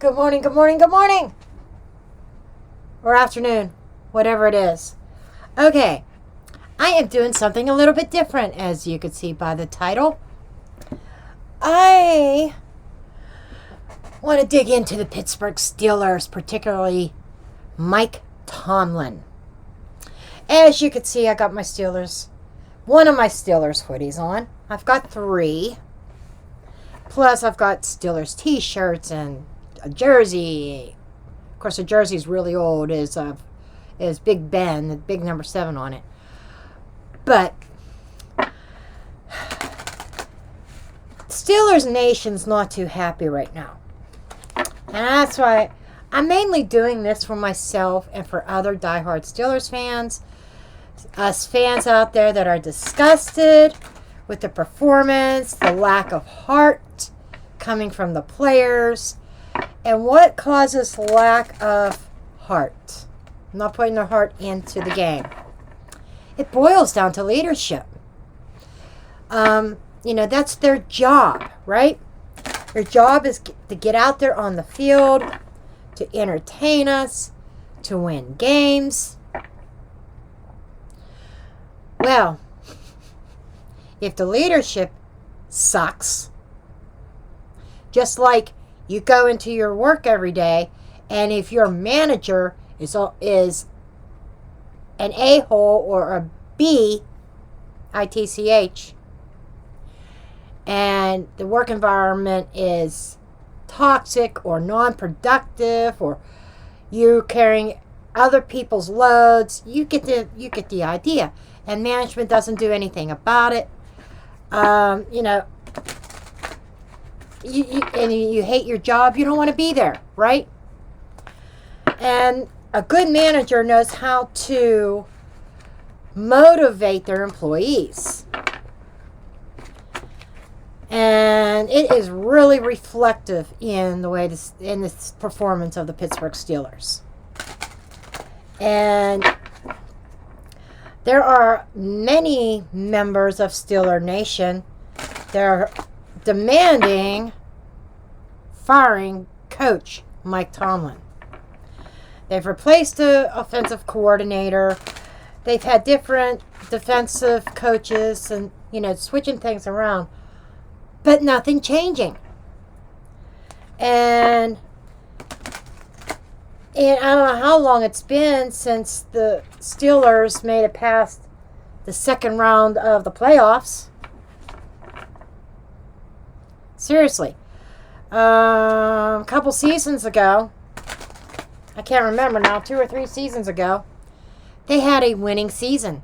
Good morning, good morning, good morning. Or afternoon, whatever it is. Okay, I am doing something a little bit different, as you can see by the title. I want to dig into the Pittsburgh Steelers, particularly Mike Tomlin. As you can see, I got my Steelers, one of my Steelers hoodies on. I've got 3. Plus, I've got Steelers t-shirts and a jersey. Of course, the jersey is really old. Is Big Ben, the big number 7 on it. But Steelers Nation's not too happy right now. And that's why I'm mainly doing this for myself and for other diehard Steelers fans. Us fans out there that are disgusted with the performance, the lack of heart coming from the players, and what causes lack of heart. Not putting their heart into the game. It boils down to leadership. That's their job, right? Their job is to get out there on the field, to entertain us, to win games. Well, if the leadership sucks, just like you go into your work every day, and if your manager is an a-hole or a bitch, and the work environment is toxic or non-productive, or you carrying other people's loads, you get the idea. And management doesn't do anything about it. You hate your job, you don't want to be there, right? And a good manager knows how to motivate their employees. And it is really reflective in the performance of the Pittsburgh Steelers. And there are many members of Steeler Nation that are demanding firing coach Mike Tomlin. They've replaced the offensive coordinator. They've had different defensive coaches and, switching things around. But nothing changing. And I don't know how long it's been since the Steelers made it past the second round of the playoffs. Seriously. A couple seasons ago, I can't remember now, 2 or 3 seasons ago, they had a winning season.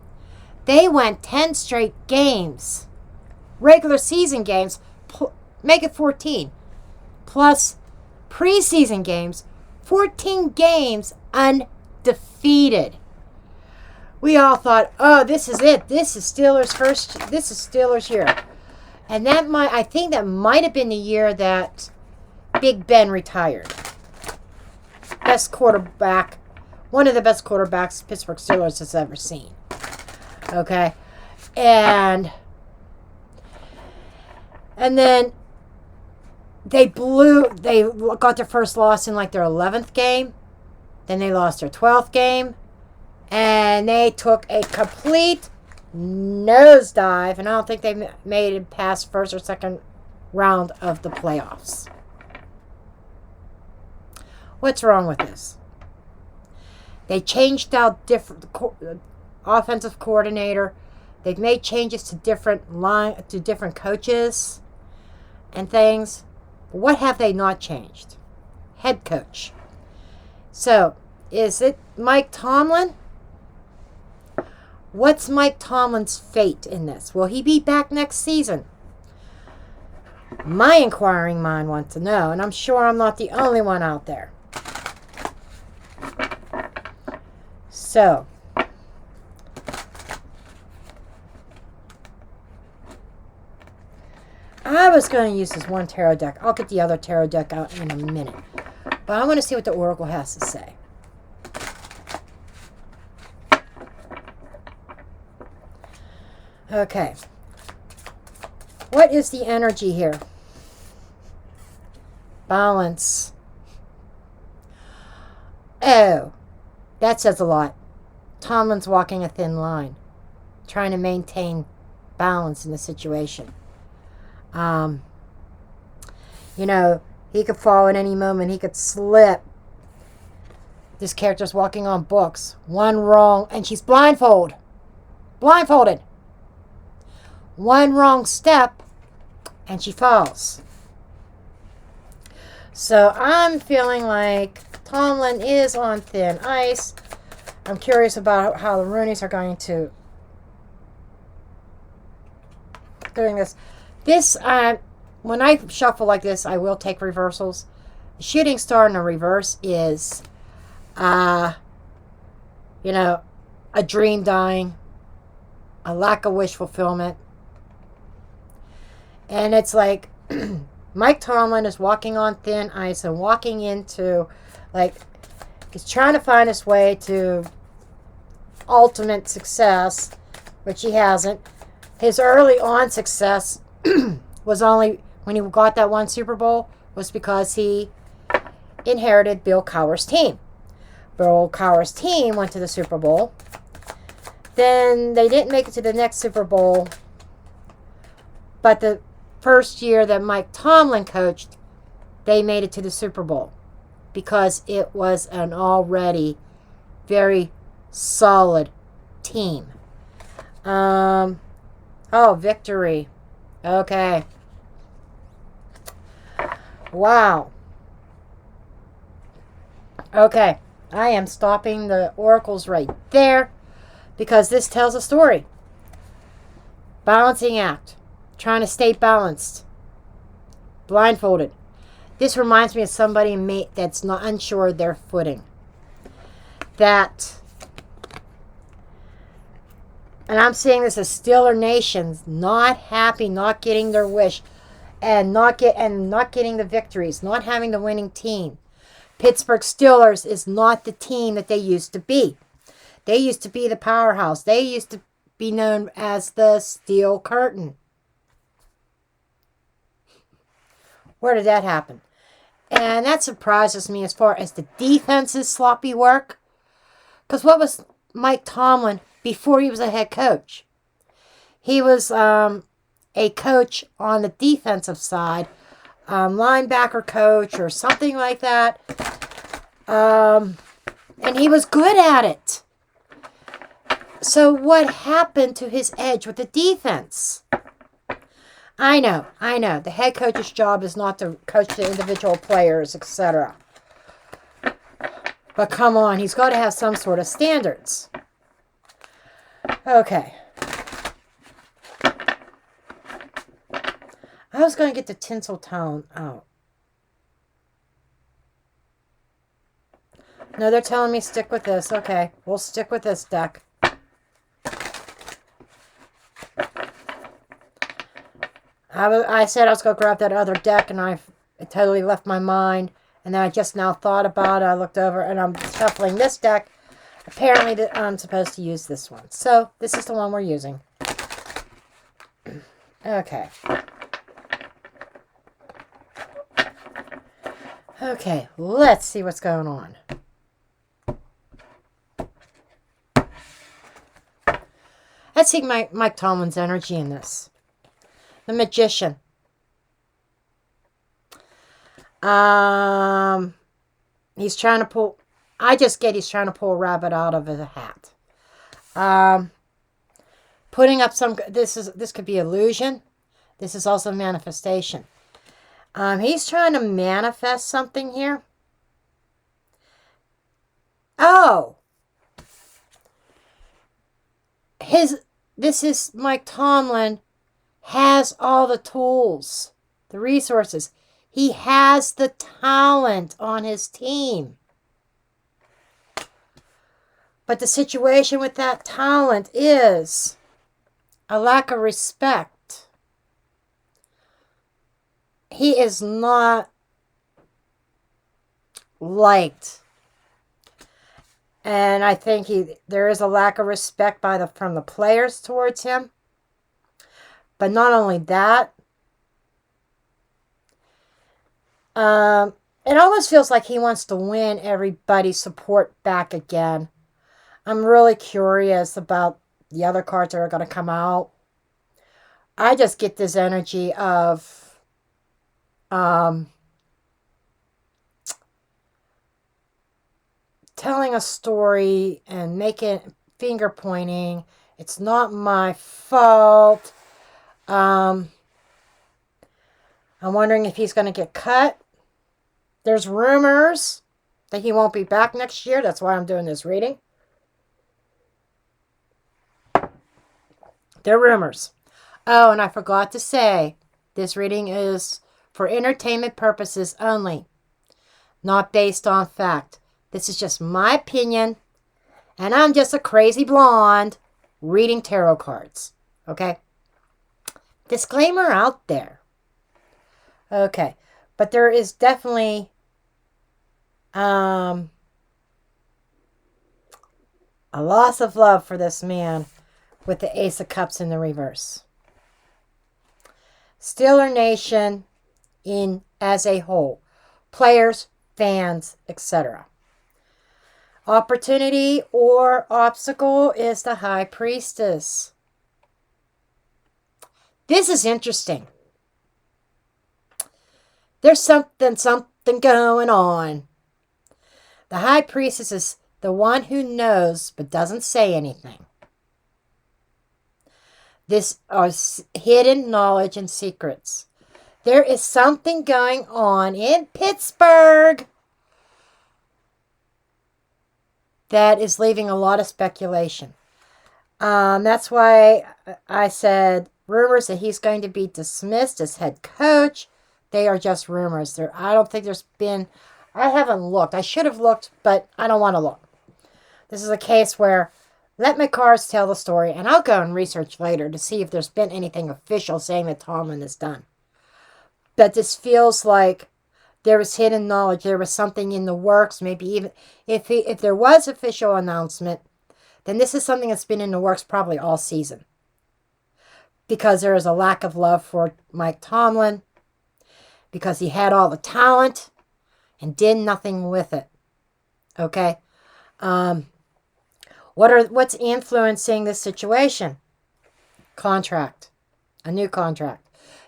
They went 10 straight games, regular season games, make it 14, plus preseason games, 14 games undefeated. We all thought, oh, this is it. This is Steelers' year. And I think that might have been the year that Big Ben retired. Best quarterback, one of the best quarterbacks Pittsburgh Steelers has ever seen. Okay? And then they got their first loss in like their 11th game. Then they lost their 12th game. And they took a complete nosedive. And I don't think they made it past first or second round of the playoffs. What's wrong with this? They changed out different offensive coordinator. They've made changes to different coaches and things. But what have they not changed? Head coach. So, is it Mike Tomlin? What's Mike Tomlin's fate in this? Will he be back next season? My inquiring mind wants to know, and I'm sure I'm not the only one out there. So, I was going to use this one tarot deck. I'll get the other tarot deck out in a minute. But I want to see what the Oracle has to say. Okay. What is the energy here? Balance. Oh, that says a lot. Tomlin's walking a thin line, trying to maintain balance in the situation. Um, you know, he could fall at any moment. He could slip. This character's walking on books. One wrong, and she's blindfolded. One wrong step, and she falls. So I'm feeling like Tomlin is on thin ice. I'm curious about how the Rooneys are going to doing this. When I shuffle like this, I will take reversals. The shooting star in the reverse is, a dream dying, a lack of wish fulfillment. And it's like Mike Tomlin is walking on thin ice and walking into, he's trying to find his way to ultimate success, which he hasn't. His early on success was only when he got that one Super Bowl was because he inherited Bill Cowher's team. Bill Cowher's team went to the Super Bowl. Then they didn't make it to the next Super Bowl. But the first year that Mike Tomlin coached, they made it to the Super Bowl because it was an already very solid team. Victory. Okay. Wow. Okay. I am stopping the oracles right there because this tells a story. Balancing act. Trying to stay balanced. Blindfolded. This reminds me of somebody that's not unsure of their footing. And I'm seeing this as Steeler nations not happy, not getting their wish, and not getting the victories, not having the winning team. Pittsburgh Steelers is not the team that they used to be. They used to be the powerhouse. They used to be known as the Steel Curtain. Where did that happen? And that surprises me as far as the defense's sloppy work. Because what was Mike Tomlin before he was a head coach? He was a coach on the defensive side, linebacker coach or something like that. And he was good at it. So what happened to his edge with the defense? I know. The head coach's job is not to coach the individual players, etc. But come on, he's got to have some sort of standards. Okay. I was going to get the Tinseltown out. No, they're telling me stick with this. Okay, we'll stick with this deck. I said I was going to grab that other deck, and it totally left my mind. And then I just now thought about it. I looked over, and I'm shuffling this deck. Apparently, I'm supposed to use this one. So, this is the one we're using. Okay. Okay, let's see what's going on. Let's see Mike Tomlin's energy in this. The Magician. He's trying to pull... he's trying to pull a rabbit out of a hat. Putting up some... This could be illusion. This is also manifestation. He's trying to manifest something here. Oh! This is Mike Tomlin has all the tools, the resources. He has the talent on his team. But the situation with that talent is a lack of respect. He is not liked. And I think there is a lack of respect from the players towards him. But not only that, It almost feels like he wants to win everybody's support back again. I'm really curious about the other cards that are going to come out. I just get this energy of telling a story and making finger pointing. It's not my fault. I'm wondering if he's going to get cut. There's rumors that he won't be back next year. That's why I'm doing this reading. They're rumors. Oh, and I forgot to say, this reading is for entertainment purposes only, not based on fact. This is just my opinion, and I'm just a crazy blonde reading tarot cards. Okay? Disclaimer out there. Okay. But there is definitely a loss of love for this man with the Ace of Cups in the reverse. Steeler Nation in as a whole. Players, fans, etc. Opportunity or obstacle is the High Priestess. This is interesting. There's something going on. The High Priestess is the one who knows but doesn't say anything. This are hidden knowledge and secrets. There is something going on in Pittsburgh that is leaving a lot of speculation. That's why I said rumors that he's going to be dismissed as head coach. They are just rumors. I don't think there's been... I haven't looked. I should have looked, but I don't want to look. This is a case where let my cards tell the story, and I'll go and research later to see if there's been anything official saying that Tomlin is done. But this feels like there was hidden knowledge. There was something in the works. Maybe even if there was official announcement, then this is something that's been in the works probably all season. Because there is a lack of love for Mike Tomlin. Because he had all the talent and did nothing with it. Okay? What's influencing this situation? Contract. A new contract.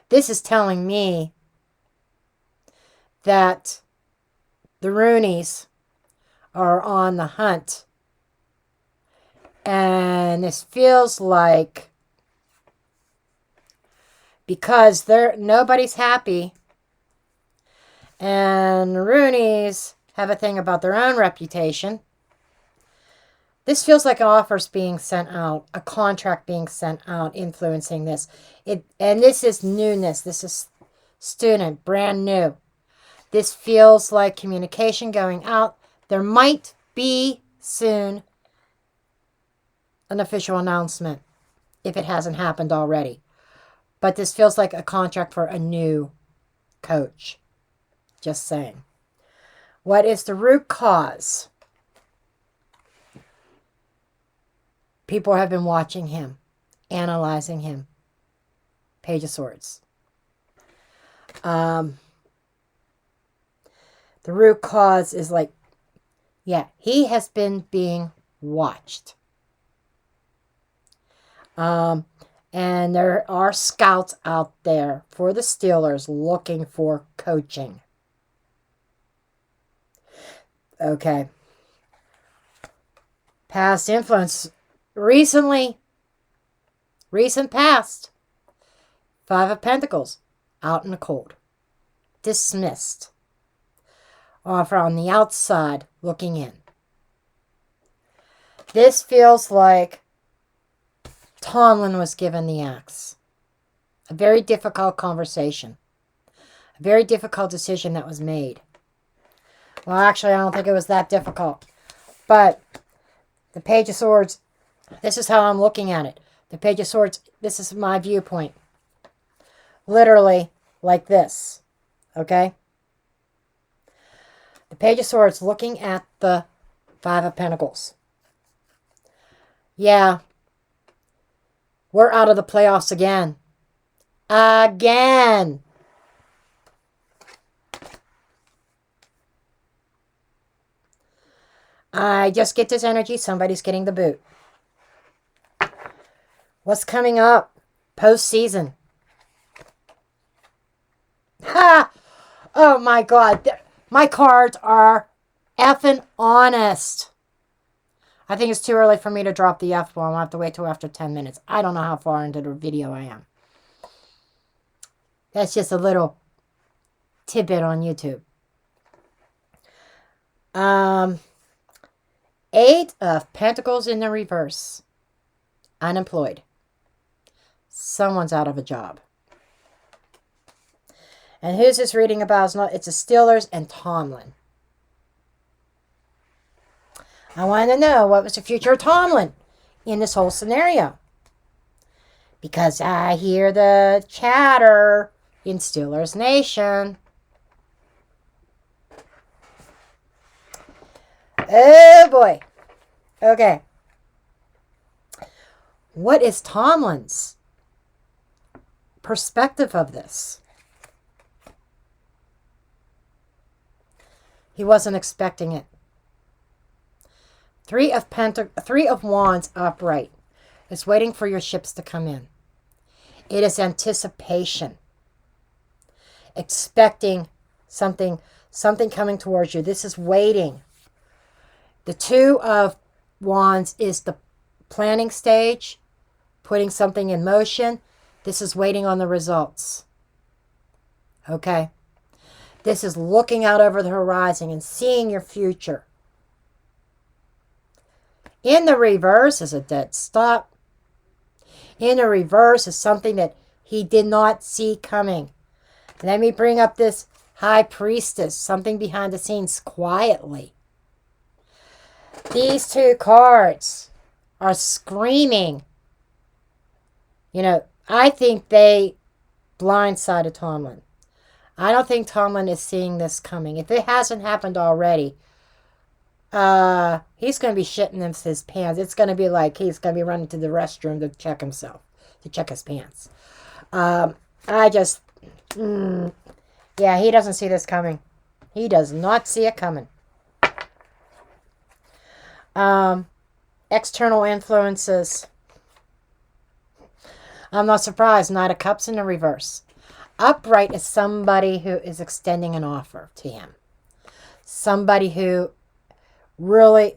This is telling me that the Rooneys are on the hunt. And this feels like because nobody's happy and the Rooneys have a thing about their own reputation. This feels like an offer's being sent out, a contract being sent out, influencing this. And this is newness. This is student, brand new. This feels like communication going out. There might be soon an official announcement if it hasn't happened already. But this feels like a contract for a new coach. Just saying. What is the root cause? People have been watching him, analyzing him. Page of Swords. The root cause is like, yeah, he has been being watched. And there are scouts out there for the Steelers looking for coaching. Okay. Past influence. Recent past. 5 of Pentacles. Out in the cold. Dismissed. Offer on the outside, looking in. This feels like Tomlin was given the axe. A very difficult conversation. A very difficult decision that was made. Well, actually, I don't think it was that difficult. But the Page of Swords, this is how I'm looking at it. The Page of Swords, this is my viewpoint. Literally, like this. Okay? The Page of Swords looking at the 5 of Pentacles. Yeah. We're out of the playoffs again. Again. I just get this energy. Somebody's getting the boot. What's coming up? Postseason. Ha! Oh my God. My cards are effing honest. I think it's too early for me to drop the F-bomb. I'll have to wait till after 10 minutes. I don't know how far into the video I am. That's just a little tidbit on YouTube. 8 of Pentacles in the reverse. Unemployed. Someone's out of a job. And who's this reading about? It's the Steelers and Tomlin. I want to know what was the future of Tomlin in this whole scenario. Because I hear the chatter in Steelers Nation. Oh boy. Okay. What is Tomlin's perspective of this? He wasn't expecting it. 3 of Wands upright. It's waiting for your ships to come in. It is anticipation. Expecting something coming towards you. This is waiting. The 2 of Wands is the planning stage, putting something in motion. This is waiting on the results. Okay? This is looking out over the horizon and seeing your future. In the reverse is a dead stop. In the reverse is something that he did not see coming. Let me bring up this High Priestess, something behind the scenes quietly. These 2 cards are screaming. You know, I think they blindsided Tomlin. I don't think Tomlin is seeing this coming. If it hasn't happened already, he's going to be shitting in his pants. It's going to be like he's going to be running to the restroom to check himself, to check his pants. Yeah, he doesn't see this coming. He does not see it coming. External influences. I'm not surprised. Knight of Cups in the reverse. Upright is somebody who is extending an offer to him. Somebody who really...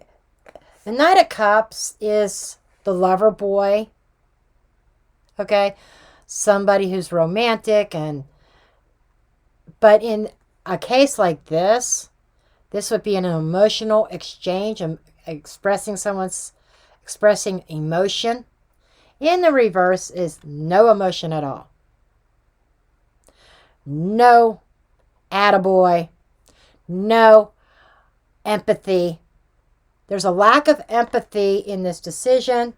The Knight of Cups is the lover boy. Okay? Somebody who's romantic and... But in a case like this, this would be an emotional exchange, expressing emotion. In the reverse is no emotion at all. No attaboy. No empathy. There's a lack of empathy in this decision.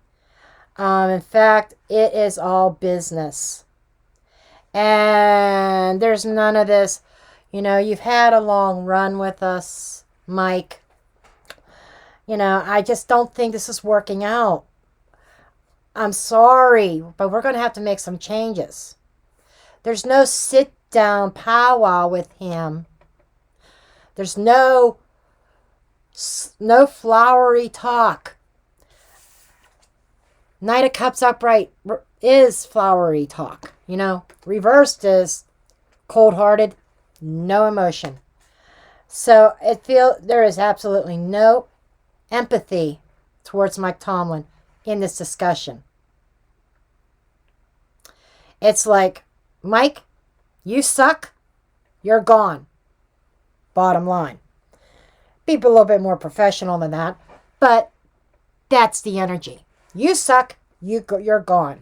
In fact, it is all business. And there's none of this, you know, you've had a long run with us, Mike. You know, I just don't think this is working out. I'm sorry, but we're going to have to make some changes. There's no sit-down powwow with him. There's no flowery talk. Knight of Cups upright is flowery talk. You know, reversed is cold-hearted, no emotion. So there is absolutely no empathy towards Mike Tomlin in this discussion. It's like, Mike, you suck, you're gone. Bottom line. Be a little bit more professional than that, but that's the energy. You suck, you're gone.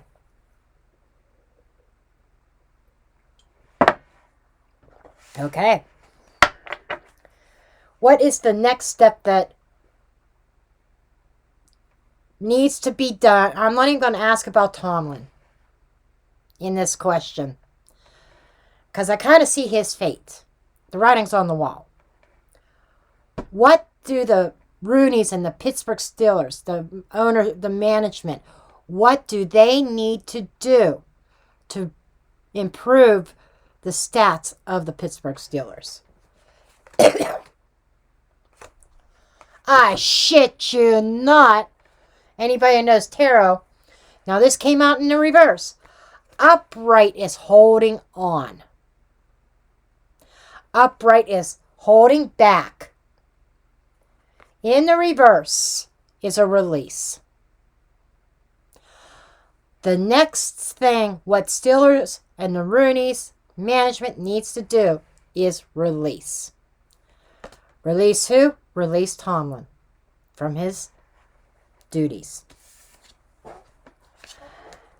Okay. What is the next step that needs to be done? I'm not even going to ask about Tomlin in this question, because I kind of see his fate. The writing's on the wall. What do the Rooneys and the Pittsburgh Steelers, the owner, the management, what do they need to do to improve the stats of the Pittsburgh Steelers? I shit you not. Anybody who knows tarot. Now this came out in the reverse. Upright is holding on. Upright is holding back. In the reverse is a release. The next thing what Steelers and the Roonies management needs to do is release. Release who? Release Tomlin from his duties.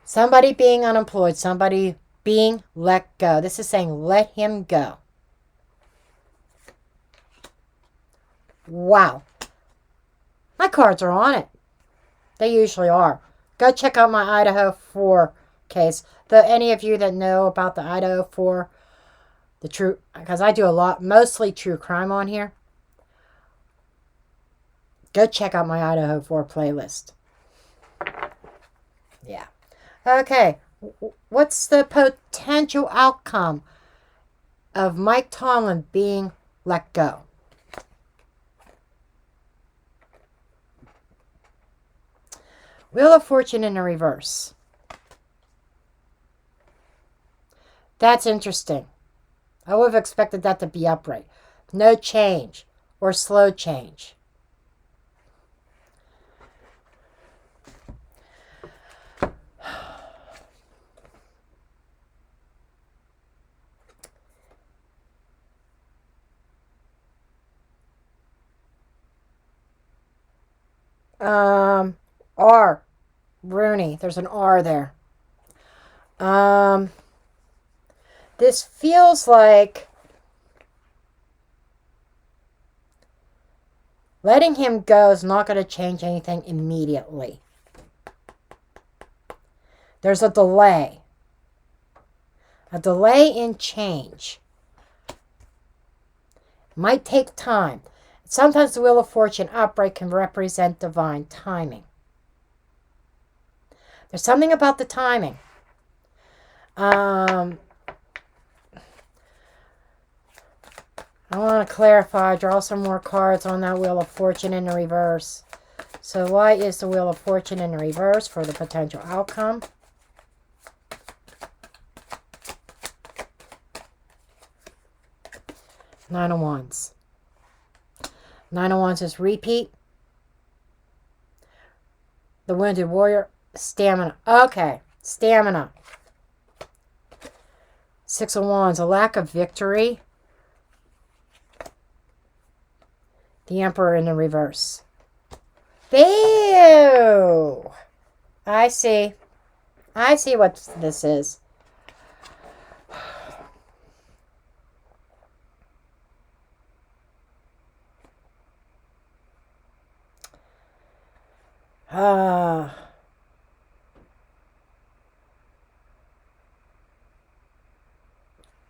Somebody being unemployed, somebody being let go. This is saying let him go. Wow. My cards are on it. They usually are. Go check out my Idaho 4 case. Any of you that know about the Idaho 4, the true, because I do a lot, mostly true crime on here. Go check out my Idaho 4 playlist. Yeah. Okay. What's the potential outcome of Mike Tomlin being let go? Wheel of Fortune in the reverse. That's interesting. I would have expected that to be upright. No change or slow change. R. Rooney. There's an R there. This feels like letting him go is not going to change anything immediately. There's a delay. A delay in change. Might take time. Sometimes the Wheel of Fortune upright can represent divine timing. There's something about the timing. I want to clarify, draw some more cards on that Wheel of Fortune in the reverse. So why is the Wheel of Fortune in the reverse for the potential outcome? Nine of Wands. Nine of Wands is repeat. The Wounded Warrior. Stamina. Okay. Stamina. Six of Wands. A lack of victory. The Emperor in the reverse. Ew! I see. I see what this is.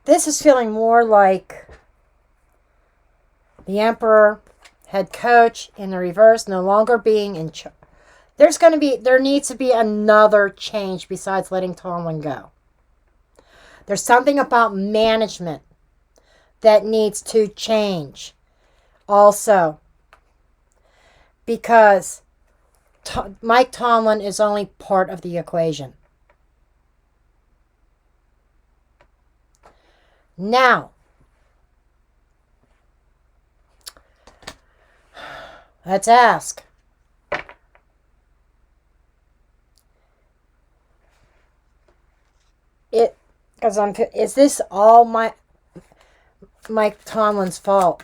This is feeling more like the Emperor, head coach in the reverse, no longer being in charge. There needs to be another change besides letting Tomlin go. There's something about management that needs to change also. Because Mike Tomlin is only part of the equation. Now, let's ask. Is this all Mike Tomlin's fault?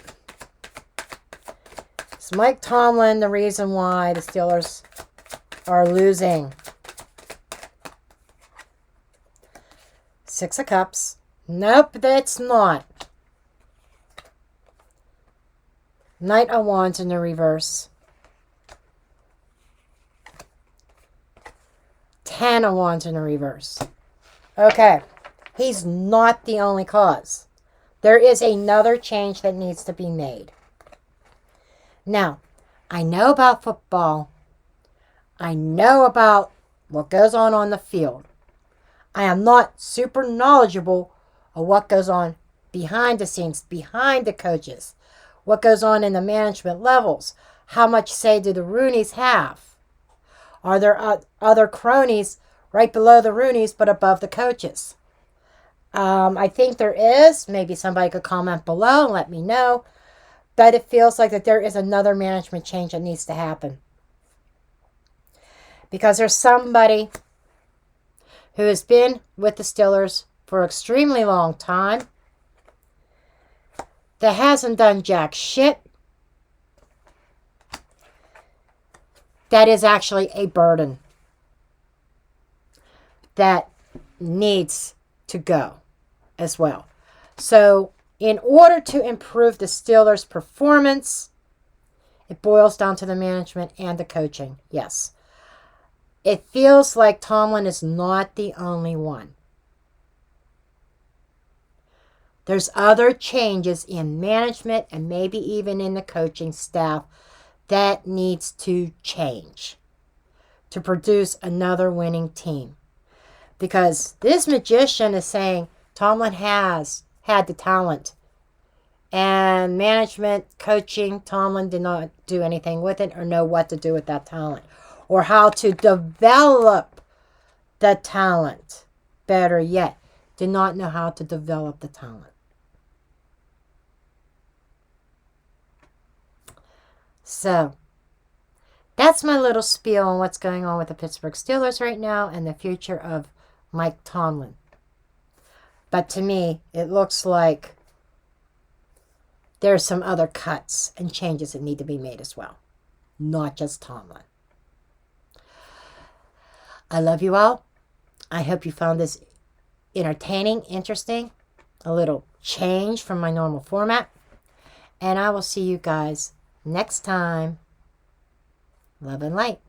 Is Mike Tomlin the reason why the Steelers are losing? Six of Cups. Nope, that's not. Knight of Wands in the reverse. Ten of Wands in the reverse. Okay, he's not the only cause. There is another change that needs to be made. Now, I know about football. I know about what goes on the field. I am not super knowledgeable of what goes on behind the scenes, behind the coaches, what goes on in the management levels, How much say do the Rooneys have? Are there other cronies right below the Rooneys but above the coaches? I think there is. Maybe somebody could comment below and let me know. But it feels like that there is another management change that needs to happen. Because there's somebody who has been with the Steelers for an extremely long time that hasn't done jack shit. That is actually a burden that needs to go as well. So in order to improve the Steelers' performance, it boils down to the management and the coaching. Yes. It feels like Tomlin is not the only one. There's other changes in management and maybe even in the coaching staff that needs to change to produce another winning team. Because this magician is saying Tomlin has had the talent. And management, coaching, Tomlin did not do anything with it or know what to do with that talent. Or how to develop the talent. Better yet, did not know how to develop the talent. So, that's my little spiel on what's going on with the Pittsburgh Steelers right now and the future of Mike Tomlin. But to me, it looks like there's some other cuts and changes that need to be made as well. Not just Tomlin. I love you all. I hope you found this entertaining, interesting, a little change from my normal format. And I will see you guys next time. Love and light.